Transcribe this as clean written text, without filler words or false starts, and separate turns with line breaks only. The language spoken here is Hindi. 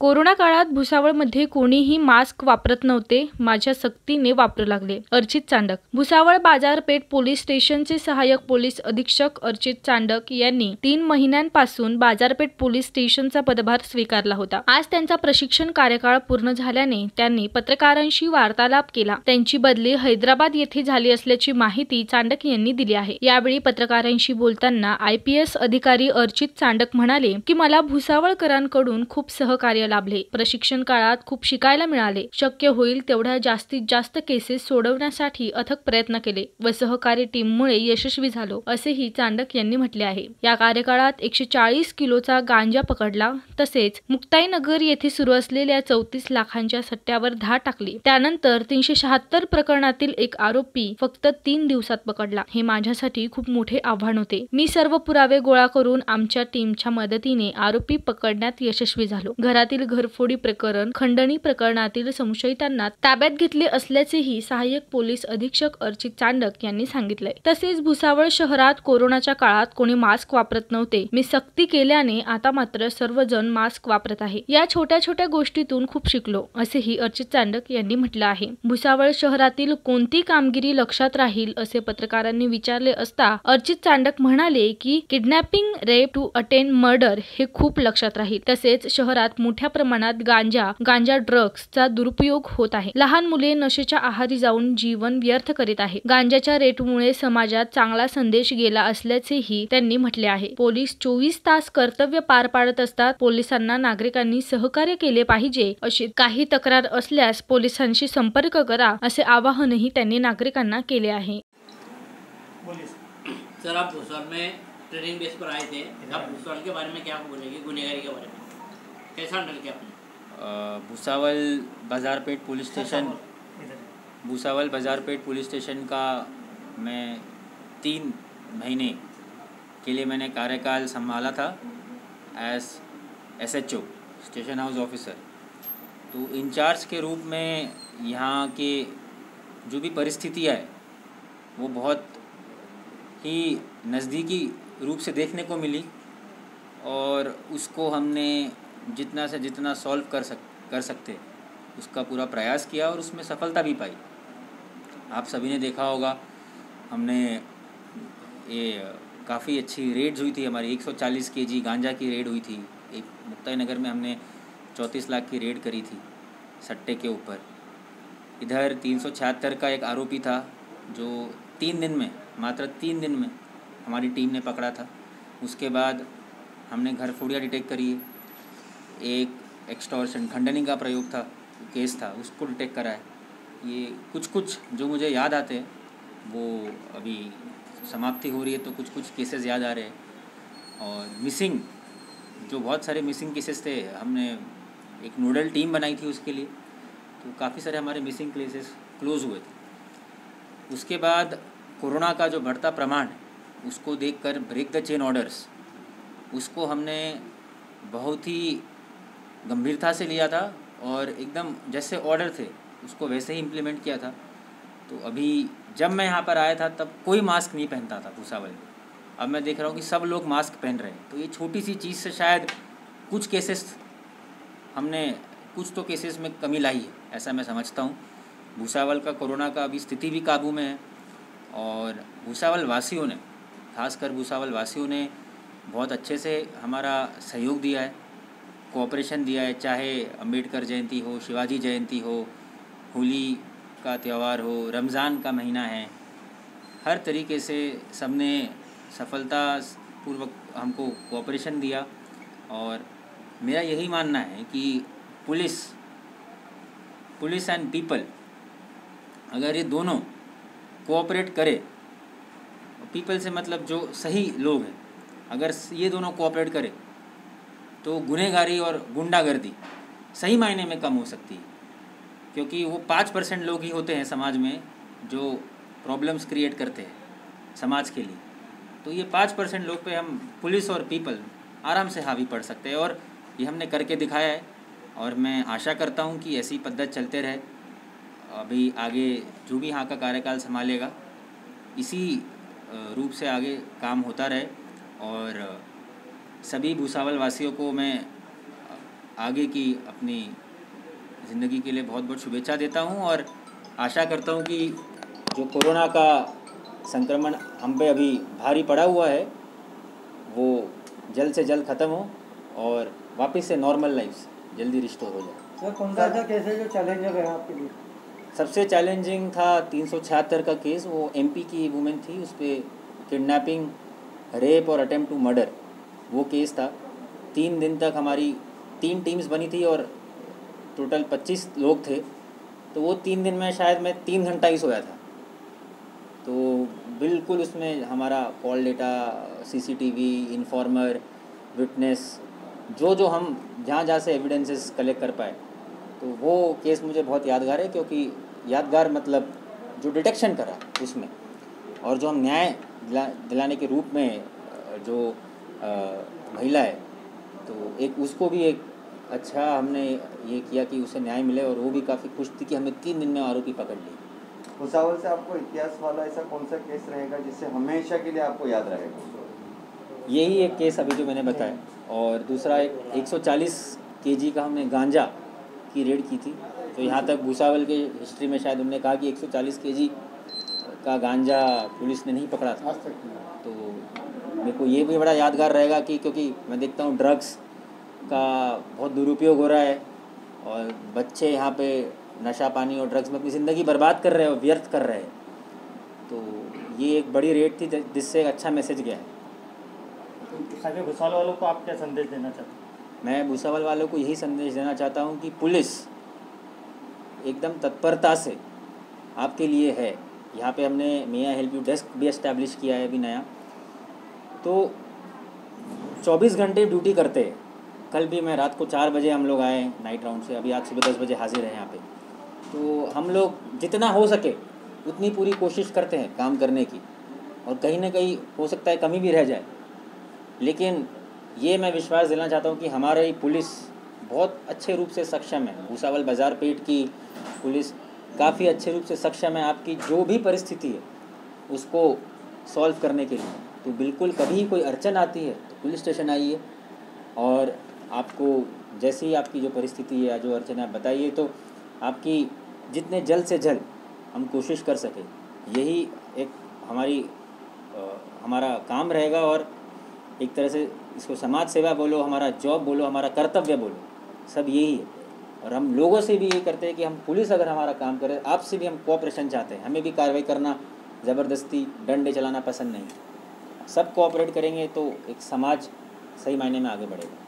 कोरोना काळात भुसावळमध्ये कोणीही मास्क वापरत नव्हते. माझ्या सक्तीने वापरू लागले. अर्चित चांडक. भुसावळ बाजारपेठ पोलीस स्टेशनचे सहाय्यक पोलीस अधीक्षक अर्चित चांडक यांनी 3 महिन्यांपासून बाजारपेठ पोलीस स्टेशनचा पदभार स्वीकारला होता. आज त्यांचा प्रशिक्षण कार्यकाळ पूर्ण झाल्याने त्यांनी पत्रकारांशी वार्तालाप केला. त्यांची बदली हैदराबाद येथे झाली असल्याची माहिती चांडक यांनी दिली आहे. यावेळी पत्रकारांशी बोलताना IPS अधिकारी अर्चित चांडक म्हणाले की मला भुसावळकरांकडून खूप सहकार्य लाभले. प्रशिक्षण काळात खूप शिकायला मिळाले. शक्य होईल तेवढ्या जास्तीत जास्त केसेस सोडवण्यासाठी अथक प्रयत्न केले व सहकारी टीममुळे यशस्वी झालो, असेही चांडक यांनी म्हटले आहे. या कार्यकाळात 140 किलोचा गांजा पकडला. तसेच मुक्ताईनगर येथे सुरू असलेल्या 34 लाखांच्या सट्ट्यावर धाड टाकली. त्यानंतर 376 प्रकरणातील एक आरोपी फक्त 3 दिवसात पकडला. हे माझ्यासाठी खूप मोठे आव्हान होते. मी सर्व पुरावे गोळा करून आमच्या टीमच्या मदतीने आरोपी पकडण्यात यशस्वी झालो. घरातील घरफोडी प्रकरण, खंडणी प्रकरणातील संशयितांना ताब्यात घेतले असल्याचेही सहाय्यक पोलीस अधीक्षक अर्चित चांडक यांनी सांगितले. तसेच भुसावळ शहरात कोरोनाच्या काळात कोणी मास्क वापरत नव्हते. मी सक्ती केल्याने आता मात्र सर्वजण मास्क वापरत आहे. या छोट्या छोट्या गोष्टीतून खूप शिकलो, असेही अर्चित चांडक यांनी म्हटलं आहे. भुसावळ शहरातील कोणती कामगिरी लक्षात राहील असे पत्रकारांनी विचारले असता अर्चित चांडक म्हणाले की kidnapping, rape to attempt murder हे खूप लक्षात राहील. तसेच शहरात मोठ्या प्रमाणात गांजा ड्रग्सचा दुरुपयोग होत आहे. लहान मुले नशेच्या आहारी जाऊन जीवन व्यर्थ करीत आहे. गांजाच्या रेटमुळे समाजात चांगला संदेश गेला असल्याचेही त्यांनी म्हटले आहे. पोलीस 24 तास कर्तव्य पार पाडत असतात. पोलिसांना नागरिकांनी सहकार्य केले पाहिजे. अशी काही तक्रार असल्यास पोलिसांशी संपर्क करा, असे आवाहनही त्यांनी नागरिकांना केले आहे.
सर, आप भुसावल में ट्रेनिंग बेस पर आए थे. आप भुसावल के बारे में क्या बोलेंगे, गुनहगारी के बारे में कैसा हैंडल किया आपने?
भुसावल बाज़ारपेठ पुलिस स्टेशन का मैं 3 महीने के लिए मैंने कार्यकाल संभाला था as SHO, station house officer. तो इंचार्ज के रूप में यहाँ के जो भी परिस्थितियाँ है वो बहुत ही नज़दीकी रूप से देखने को मिली और उसको हमने जितना से जितना सॉल्व कर सकते उसका पूरा प्रयास किया और उसमें सफलता भी पाई. आप सभी ने देखा होगा, हमने ये काफ़ी अच्छी रेड्स हुई थी. हमारी 140 kg गांजा की रेड हुई थी. एक मुक्ताईनगर में हमने 34 लाख की रेड करी थी सट्टे के ऊपर. इधर 376 का एक आरोपी था जो मात्र 3 दिन में हमारी टीम ने पकड़ा था. उसके बाद हमने घरफोड़ियाँ डिटेक्ट करी. एक एक्सटॉर्शन, खंडनी का प्रयोग था, केस था, उसको डिटेक्ट करा है. ये कुछ जो मुझे याद आते हैं वो अभी समाप्ति हो रही है तो कुछ केसेस याद आ रहे हैं. और मिसिंग, जो बहुत सारे मिसिंग केसेस थे, हमने एक नोडल टीम बनाई थी उसके लिए. तो काफ़ी सारे हमारे मिसिंग केसेस क्लोज हुए थे. उसके बाद कोरोना का जो बढ़ता प्रमाण है उसको देखकर ब्रेक द चेन ऑर्डर्स, उसको हमने बहुत ही गंभीरता से लिया था और एकदम जैसे ऑर्डर थे उसको वैसे ही इम्प्लीमेंट किया था. तो अभी जब मैं यहाँ पर आया था तब कोई मास्क नहीं पहनता था भुसावल में. अब मैं देख रहा हूँ कि सब लोग मास्क पहन रहे हैं. तो ये छोटी सी चीज़ से शायद कुछ तो केसेस में कमी लाई है, ऐसा मैं समझता हूँ. भुसावल का कोरोना का अभी स्थिति भी काबू में है और भुसावल वासियों ने, खासकर भुसावल वासियों ने बहुत अच्छे से हमारा सहयोग दिया है, कोऑपरेशन दिया है. चाहे अम्बेडकर जयंती हो, शिवाजी जयंती हो, होली का त्यौहार हो, रमज़ान का महीना है, हर तरीके से सबने सफलतापूर्वक हमको कोऑपरेशन दिया. और मेरा यही मानना है कि पुलिस एंड पीपल, अगर ये दोनों कोऑपरेट करे, पीपल से मतलब जो सही लोग हैं, अगर ये दोनों कोऑपरेट करें तो गुनहगारी और गुंडागर्दी सही मायने में कम हो सकती है. क्योंकि वो 5% लोग ही होते हैं समाज में जो प्रॉब्लम्स क्रिएट करते हैं समाज के लिए. तो ये 5% लोग पे हम पुलिस और पीपल आराम से हावी पड़ सकते हैं और ये हमने करके दिखाया है. और मैं आशा करता हूँ कि ऐसी पद्धत चलते रहे. अभी आगे जो भी यहाँ का कार्यकाल संभालेगा इसी रूप से आगे काम होता रहे. और सभी भुसावल वासियों को मैं आगे की अपनी ज़िंदगी के लिए बहुत बहुत शुभेच्छा देता हूँ और आशा करता हूँ कि जो कोरोना का संक्रमण हम पे अभी भारी पड़ा हुआ है वो जल्द से जल्द ख़त्म हो और वापस से नॉर्मल लाइफ जल्दी रिस्टोर हो जाए।
सर कौन सा ऐसा केस है जो चैलेंजर है आपके लिए?
सबसे चैलेंजिंग था 376 का केस। वो एमपी की वुमेन थी, उस पर किडनैपिंग, रेप और अटेम्प्ट टू मर्डर वो केस था। 3 दिन तक हमारी 3 टीम्स बनी थी और टोटल 25 लोग थे। तो वो 3 दिन में शायद मैं 3 घंटा ही सोया था। तो बिल्कुल उसमें हमारा call data, CCTV, informer, witness, जो हम जहाँ से एविडेंसेस कलेक्ट कर पाए, तो वो केस मुझे बहुत यादगार है। क्योंकि यादगार मतलब जो डिटेक्शन करा उसमें, और जो हम न्याय दिलाने के रूप में जो महिला है, तो एक उसको भी एक अच्छा हमने ये किया कि उसे न्याय मिले, और वो भी काफ़ी खुश थी कि हमने 3 दिन में आरोपी पकड़ ली।
भुसावल से आपको इतिहास वाला ऐसा कौन सा केस रहेगा जिससे हमेशा के लिए आपको याद रहेगा?
यही एक केस अभी जो मैंने बताया, और दूसरा एक 140 केजी का हमने गांजा की रेड की थी। तो यहाँ तक भुसावल के हिस्ट्री में शायद उन्होंने कहा कि 140 केजी का गांजा पुलिस ने नहीं पकड़ा था। तो मेरे को ये भी बड़ा यादगार रहेगा कि क्योंकि मैं देखता हूँ ड्रग्स का बहुत दुरुपयोग हो रहा है और बच्चे यहाँ पे नशा पानी और ड्रग्स में अपनी ज़िंदगी बर्बाद कर रहे हैं और व्यर्थ कर रहे हैं। तो ये एक बड़ी रेड थी जिससे एक अच्छा मैसेज गया है।
आगे भुसावल वालों को आप क्या संदेश देना चाहते हैं?
मैं भुसावल वालों को यही संदेश देना चाहता हूँ कि पुलिस एकदम तत्परता से आपके लिए है। यहाँ पे हमने मे आई हेल्प यू डेस्क भी एस्टैब्लिश किया है अभी नया। तो 24 घंटे ड्यूटी करते हैं। कल भी मैं रात को 4 बजे हम लोग आए नाइट राउंड से, अभी आज सुबह 10 बजे हाजिर हैं यहाँ पे। तो हम लोग जितना हो सके उतनी पूरी कोशिश करते हैं काम करने की, और कहीं ना कहीं हो सकता है कमी भी रह जाए, लेकिन ये मैं विश्वास दिलाना चाहता हूँ कि हमारी पुलिस बहुत अच्छे रूप से सक्षम है। भुसावल बाज़ार पेट की पुलिस काफ़ी अच्छे रूप से सक्षम है आपकी जो भी परिस्थिति है उसको सॉल्व करने के लिए। तो बिल्कुल कभी कोई अड़चन आती है तो पुलिस स्टेशन आइए, और आपको जैसे ही आपकी जो परिस्थिति है या जो अड़चन आप बताइए, तो आपकी जितने जल्द से जल्द हम कोशिश कर सकें, यही एक हमारा काम रहेगा। और एक तरह से इसको समाज सेवा बोलो, हमारा जॉब बोलो, हमारा कर्तव्य बोलो, सब यही है। और हम लोगों से भी ये करते हैं कि हम पुलिस अगर हमारा काम करे, आपसे भी हम कोऑपरेशन चाहते हैं। हमें भी कार्रवाई करना, ज़बरदस्ती डंडे चलाना पसंद नहीं। सब कोऑपरेट करेंगे तो एक समाज सही मायने में आगे बढ़ेगा।